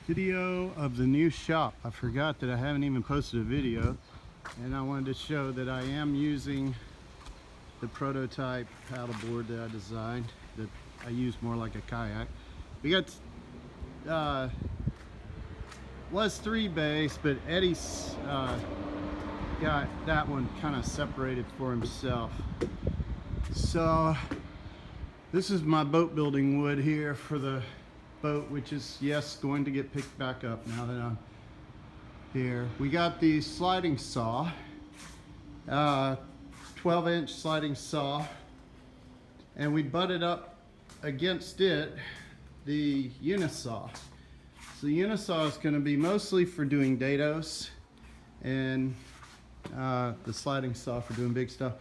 Video of the new shop. I forgot that I haven't even posted a video, and I wanted to show that I am using the prototype paddleboard that I designed that I use more like a kayak. We got was 3 bays, but Eddie's got that one kind of separated for himself. So this is my boat building wood here for the boat, which is, yes, going to get picked back up now that I'm here. We got the sliding saw, 12-inch sliding saw, and we butted up against it the unisaw. So the unisaw is going to be mostly for doing dados, and the sliding saw for doing big stuff.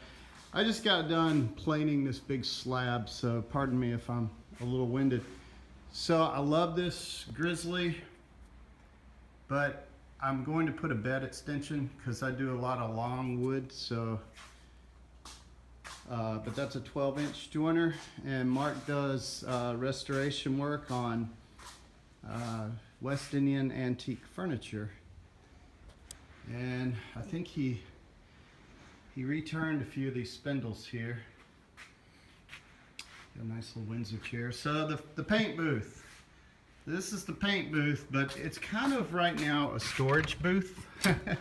I just got done planing this big slab, so pardon me if I'm a little winded. So I love this Grizzly, but I'm going to put a bed extension because I do a lot of long wood. So, but that's a 12-inch joiner, and Mark does restoration work on West Indian antique furniture, and I think he returned a few of these spindles here. Got a nice little Windsor chair. So the paint booth. This is the paint booth, but it's kind of right now a storage booth. And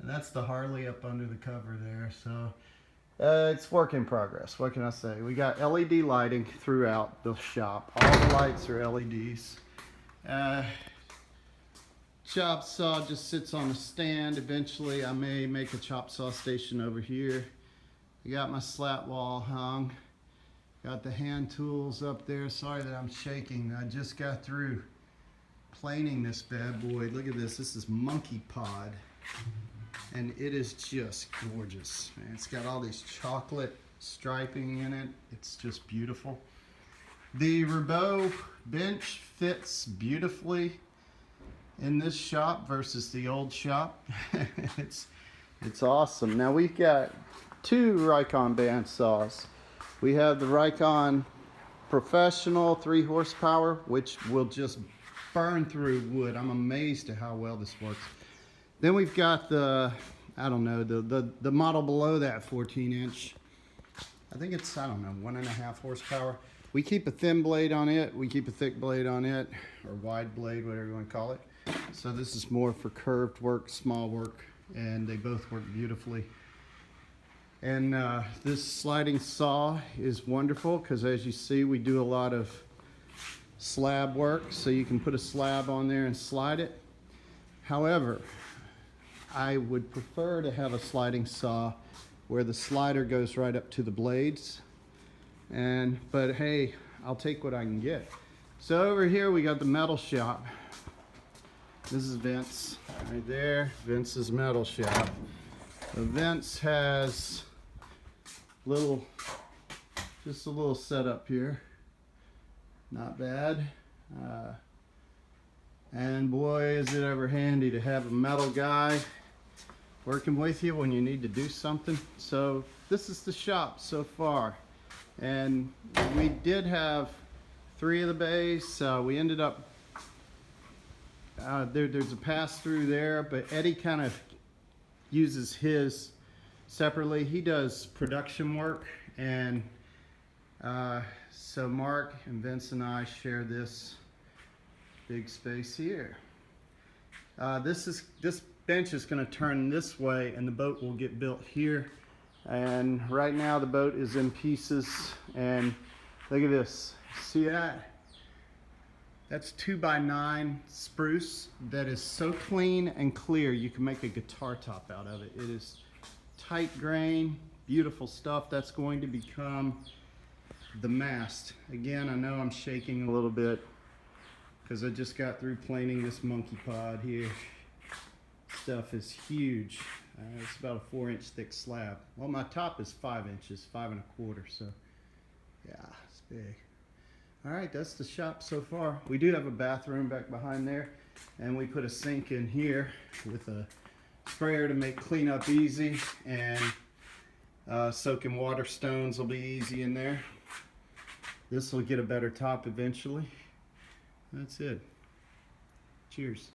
that's the Harley up under the cover there. So it's work in progress. What can I say? We got LED lighting throughout the shop. All the lights are LEDs. Chop saw just sits on a stand. Eventually I may make a chop saw station over here. I got my slat wall hung. Got the hand tools up there. Sorry that I'm shaking. I just got through planing this bad boy. Look at this. This is Monkey Pod. And it is just gorgeous. Man, it's got all these chocolate striping in it. It's just beautiful. The Roubeau bench fits beautifully in this shop versus the old shop. It's awesome. Now we've got 2 Rikon band saws. We have the Rikon Professional 3 horsepower, which will just burn through wood. I'm amazed at how well this works. Then we've got the, I don't know, the model below that 14-inch. I think it's, I don't know, 1.5 horsepower. We keep a thin blade on it. We keep a thick blade on it, or wide blade, whatever you want to call it. So this is more for curved work, small work, and they both work beautifully. And this sliding saw is wonderful because, as you see, we do a lot of slab work, so you can put a slab on there and slide it. However, I would prefer to have a sliding saw where the slider goes right up to the blades. But hey, I'll take what I can get. So over here we got the metal shop. This is Vince right there. Vince's metal shop. So Vince has just a little setup here. Not bad. And boy, is it ever handy to have a metal guy working with you when you need to do something. So this is the shop so far. And we did have 3 of the bays. We ended up, there's a pass through there, but Eddie kind of uses his separately. He does production work, and so Mark and Vince and I share this big space here. This bench is going to turn this way, and the boat will get built here. And right now the boat is in pieces, and look at this. See that? That's 2x9 spruce that is so clean and clear you can make a guitar top out of it. It is tight grain, beautiful stuff. That's going to become the mast. Again, I know I'm shaking a little bit because I just got through planing this Monkey Pod here. Stuff is huge. It's about a 4-inch thick slab. Well, my top is 5 inches, 5 1/4. So yeah, it's big. All right, that's the shop so far. We do have a bathroom back behind there, and we put a sink in here with a sprayer to make cleanup easy, and soaking water stones will be easy in there. This will get a better top eventually. That's it. Cheers.